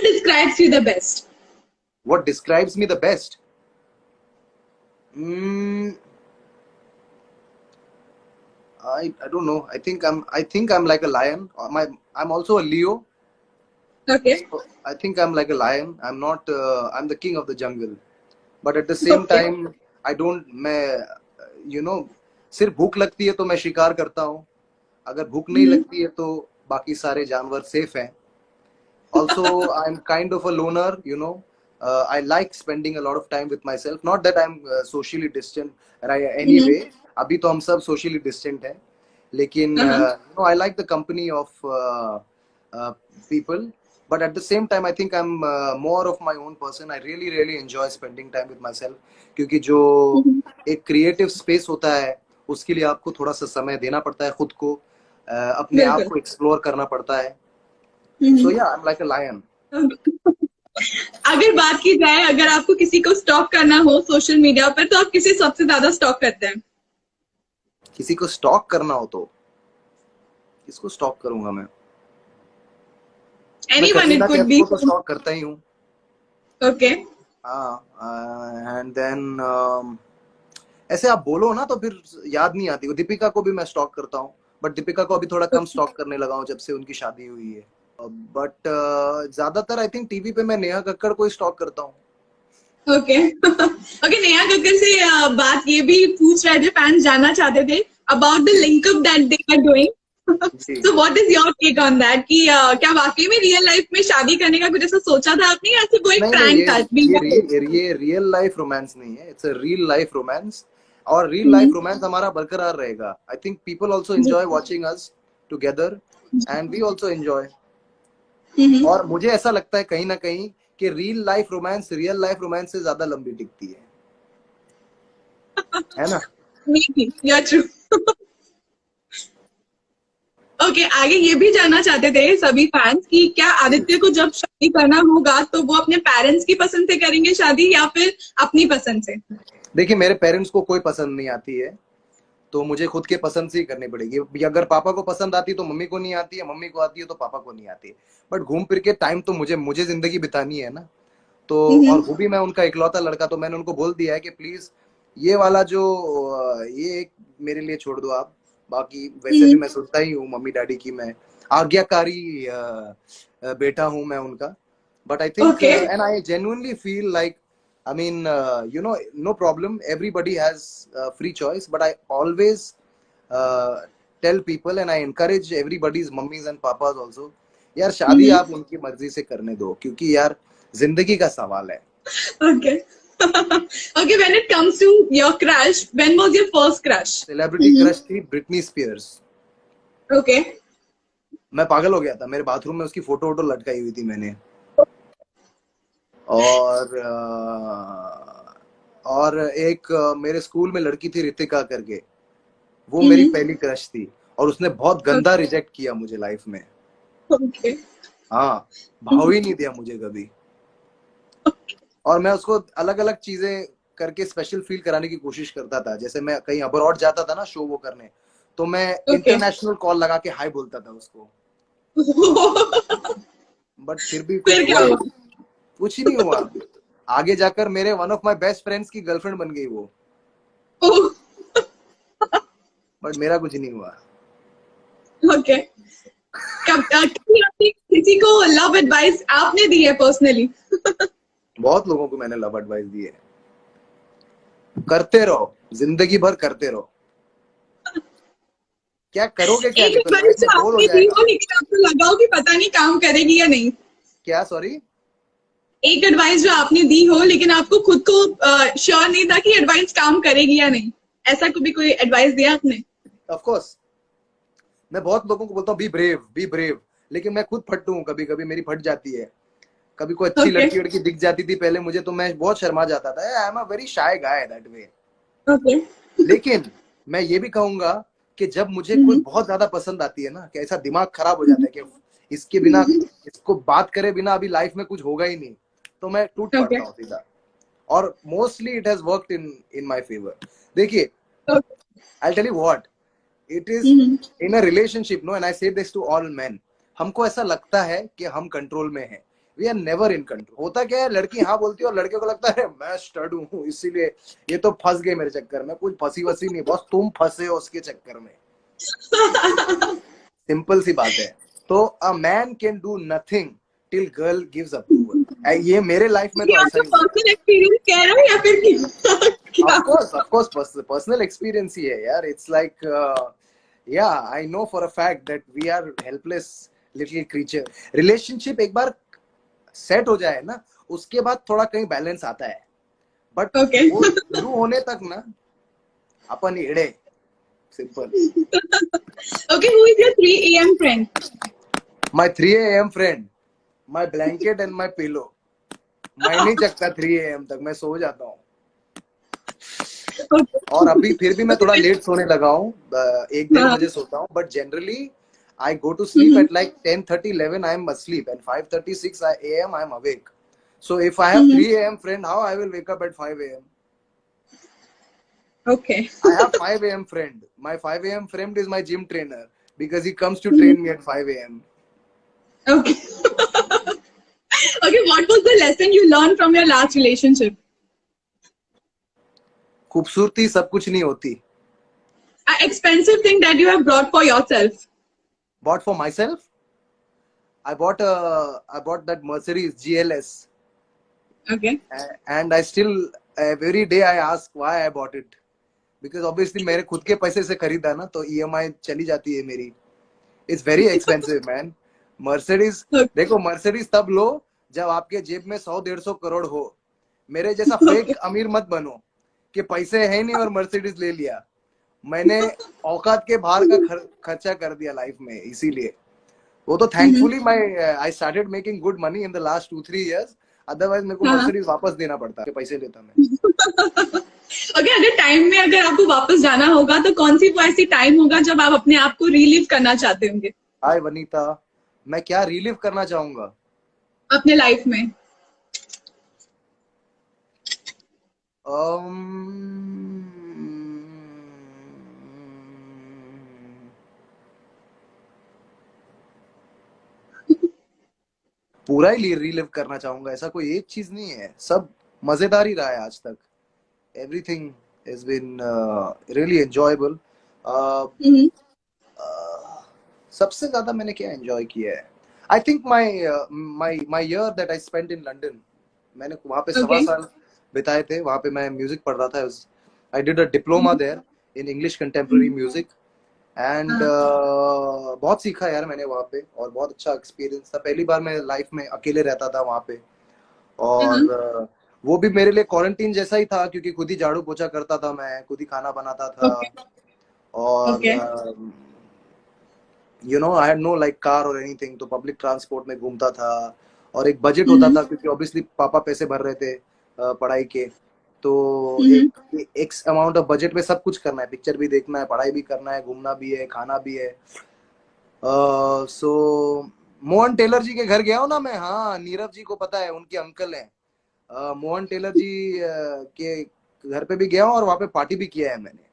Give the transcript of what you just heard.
What describes you the best? What describes me the best? Mm, I don't know. I think I'm like a lion. I'm also a Leo. Okay. So I think I'm like a lion. I'm not. I'm the king of the jungle. But at the same Okay. time, I don't. मैं you know सिर्फ भूख लगती है तो मैं शिकार करता हूँ. अगर भूख नहीं Mm-hmm. लगती है तो बाकी सारे जानवर सेफ हैं. Also, I'm kind of a loner. I like spending a lot of time with myself. Not that I'm socially distant. Right, Mm-hmm. anyway, अभी तो हम सब socially distant हैं. लेकिन Uh-huh. I like the company of uh, people. But at the same time, I think I'm more of my own person. I really, really enjoy spending time with myself. क्योंकि जो Mm-hmm. एक creative space होता है, उसके लिए आपको थोड़ा सा समय देना पड़ता है खुद को, अपने आप बिल्कुल. को explore करना पड़ता है. So Mm-hmm. yeah, I'm like a lion. अगर बात की जाए, अगर आपको किसी को स्टॉक करना हो सोशल मीडिया पर, तो आप किसे सबसे ज्यादा स्टॉक करते हैं? किसी को स्टॉक करना हो तो किसको स्टॉक करूंगा मैं Anyone, it Katrina could Kaif be. को तो स्टॉक करता ही हूँ. Okay. हाँ, एंड देन ऐसे आप बोलो ना तो फिर याद नहीं आती. वो दीपिका को भी मैं स्टॉक करता हूँ, बट दीपिका को अभी थोड़ा कम स्टॉक करने लगा हूँ जब से उनकी शादी हुई है. बट ज्यादातर आई थिंक टीवी पे मैं नेहा कक्कड़ को ही स्टॉक करता हूँ. ओके. ओके, नेहा कक्कड़ से बात ये भी पूछ रहे थे, फैंस जानना चाहते थे about the linkup that they are doing. जी. So what is your take on that कि क्या वाकई में रियल लाइफ में शादी करने का कुछ ऐसा सोचा था आपने, या सिर्फ वो एक नहीं नहीं, प्रैंक था? ये रियल लाइफ रोमांस नहीं है. It's a real life romance. और रियल लाइफ हम्म. रोमांस हमारा बरकरार रहेगा. I think people also enjoy watching us together, and we also enjoy. Hmm. और मुझे ऐसा लगता है कहीं ना कहीं कि रियल लाइफ रोमांस से ज्यादा लंबी टिकती है ना. Maybe. Yeah, true. ओके, आगे ये भी जानना चाहते थे सभी फैंस कि क्या आदित्य को जब शादी करना होगा तो वो अपने पेरेंट्स की पसंद से करेंगे शादी, या फिर अपनी पसंद से? देखिए, मेरे पेरेंट्स को कोई पसंद नहीं आती है, तो मुझे खुद के पसंद से ही करनी पड़ेगी. अगर पापा को पसंद आती तो मम्मी को नहीं आती है, मम्मी को आती है तो पापा को नहीं आती है. बट घूम फिर के टाइम तो मुझे मुझे जिंदगी बितानी है ना. तो और वो भी मैं उनका इकलौता लड़का, तो मैंने उनको बोल दिया है कि प्लीज ये वाला जो ये एक मेरे लिए छोड़ दो आप. बाकी वैसे भी मैं सुनता ही हूँ मम्मी डैडी की. मैं आज्ञाकारी बेटा हूँ मैं उनका. But I think okay. And I genuinely feel like, I mean, no problem. Everybody has free choice, but I always tell people and I encourage everybody's mummies and papas also. यार शादी आप उनकी मर्जी से करने दो, क्योंकि यार जिंदगी का सवाल है. Okay. Okay, when it comes to your crush, when was your first crush? Celebrity crush थी ब्रिटनी स्पियर्स. Okay. मैं पागल हो गया था. मेरे बाथरूम में उसकी फोटो वोटो लटकाई हुई थी मैंने. और एक मेरे स्कूल में लड़की थी रितिका करके, वो मेरी पहली क्रश थी. और उसने बहुत गंदा रिजेक्ट किया मुझे लाइफ में. Okay. हाँ, भाव ही नहीं दिया मुझे कभी. और मैं उसको अलग अलग चीजें करके स्पेशल फील कराने की कोशिश करता था. जैसे मैं कहीं अब्रॉड जाता था ना शो वो करने, तो मैं इंटरनेशनल कॉल लगा के हाय बोलता था उसको. बट फिर भी फिर कुछ क्या हुआ हुआ? नहीं. कुछ ही नहीं हुआ. आगे जाकर मेरे one of my best friends की गर्लफ्रेंड बन गई वो. बट मेरा कुछ नहीं हुआ. ओके. कभी आपने किसी को लव एडवाइस आपने दी है पर्सनली? बहुत लोगों को मैंने लव एडवाइस दी है. करते रहो, जिंदगी भर करते रहो. क्या करोगे, क्या एक नहीं, तो एडवाइस लाइफ में जो बोर हो आपने दी जाएगा. हो लेकिन आपको लगा हो कि पता नहीं काम करेगी या नहीं? क्या, सॉरी? एक एडवाइस जो आपने दी हो लेकिन आपको खुद को श्योर नहीं था कि एडवाइस काम करेगी या नहीं, ऐसा कभी कोई एडवाइस दिया आपने? Of course. मैं बहुत लोगों को बोलता हूँ बी ब्रेव, लेकिन मैं खुद फट्टू हूँ. कभी कभी मेरी फट जाती है. कभी कोई अच्छी ओके. लड़की दिख जाती थी पहले मुझे, तो मैं बहुत शर्मा जाता था. I am a very shy guy that way. Okay. लेकिन मैं ये भी कहूंगा कि जब मुझे कोई बहुत ज्यादा पसंद आती है ना, कि ऐसा दिमाग खराब हो जाता है कि इसके बिना, इसको बात करे बिना अभी लाइफ में कुछ होगा ही नहीं, तो मैं टूट ओके. पड़ता हूँ सीधा. और mostly it has worked in my favour. देखिए, I tell you what it is in a relationship, no, and I say this to all main. हमको ऐसा लगता है कि हम कंट्रोल में हैं, we are never in control. होता क्या है, लड़की हाँ बोलती है और लड़के को लगता है मैं स्टड हूँ, इसीलिए ये तो फंस गए मेरे चक्कर में। कुछ फंसी वसी नहीं बॉस, तुम फंसे हो उसके चक्कर में, सिंपल सी बात है। तो a man can do nothing till girl gives approval. ये मेरे लाइफ में ये तो ऐसा आपका ही हुआ है। पर्सनल एक्सपीरियंस कह रहा है या फिर क्या? Of course, personal experience ही है यार। It's like, yeah, I know for a fact that we are helpless little creature. Relationship एक बार सेट हो जाए ना, उसके बाद थोड़ा कहीं बैलेंस आता है, बट ओके वो शुरू होने तक ना अपन एड़े, simple. Okay, who is your 3 AM friend? My 3 AM friend, my blanket and my pillow. मैं नहीं जगता 3 AM तक, मैं सो जाता हूँ। और अभी फिर भी मैं थोड़ा लेट सोने लगा हूँ, 1-1:30 बजे सोता हूँ, but generally I go to sleep at like 10:30, 11 I am asleep, and 5:30, 6 AM I am awake. So if I have 3 AM friend, how I will wake up at 5 AM? Okay I have 5 AM friend. My 5 AM friend is my gym trainer because he comes to train me at 5 AM. Okay okay, what was the lesson you learn from your last relationship? खूबसूरती सब कुछ नहीं होती। An expensive thing that you have brought for yourself. Bought for myself? I bought that Mercedes GLS, Okay. and I still every day I ask why I bought it, because obviously मेरे खुद के पैसे से खरीदा ना, तो EMI चली जाती है मेरी। It's very expensive man. Mercedes, देखो Mercedes तब लो जब आपके जेब में 100-150 करोड़ हो। मेरे जैसा फेक अमीर मत बनो कि पैसे है नहीं और Mercedes ले लिया। मैंने औकात के बाहर का खर्चा कर दिया लाइफ में, इसीलिए। वो तो thankfully I started making good money in the last 2-3 years, otherwise मेरे को मर्सिडीज वापस देना पड़ता है, पैसे लेता मैं। ओके, अगर टाइम में अगर आपको वापस जाना होगा तो कौन सी वो ऐसी टाइम होगा जब आप अपने आप को रिलीव करना चाहते होंगे हाय वनीता, मैं क्या रिलीव करना चाहूंगा अपने लाइफ में? पूरा ही रिलीव करना चाहूंगा, ऐसा कोई एक चीज नहीं है, सब मजेदार ही रहा है आज तक। Everything has been really enjoyable. सबसे ज्यादा मैंने क्या एंजॉय किया है, I think my year that I spent in London. मैंने वहां पे 1.25 साल बिताए थे, वहां पे मैं म्यूजिक पढ़ रहा था। I did a diploma there in English contemporary music, and बहुत सीखा यार मैंने वहां पे, और बहुत अच्छा एक्सपीरियंस था। पहली बार मैं लाइफ में अकेले रहता था वहां पे, और वो भी मेरे लिए क्वारंटीन जैसा ही था, क्योंकि खुद ही झाड़ू पोछा करता था मैं, खुद ही खाना बनाता था, और you know I had know like car और एनीथिंग, तो पब्लिक ट्रांसपोर्ट में घूमता था। और एक बजट होता था, क्योंकि ऑब्वियसली पापा पैसे भर रहे थे पढ़ाई के, तो एक अमाउंट ऑफ बजट में सब कुछ करना है, पिक्चर भी देखना है, पढ़ाई भी करना है, घूमना भी है, खाना भी है। सो मोहन टेलर जी के घर गया हूँ ना मैं, हाँ नीरव जी को पता है, उनके अंकल हैं। मोहन टेलर जी के घर पे भी गया हूँ, और वहां पे पार्टी भी किया है मैंने।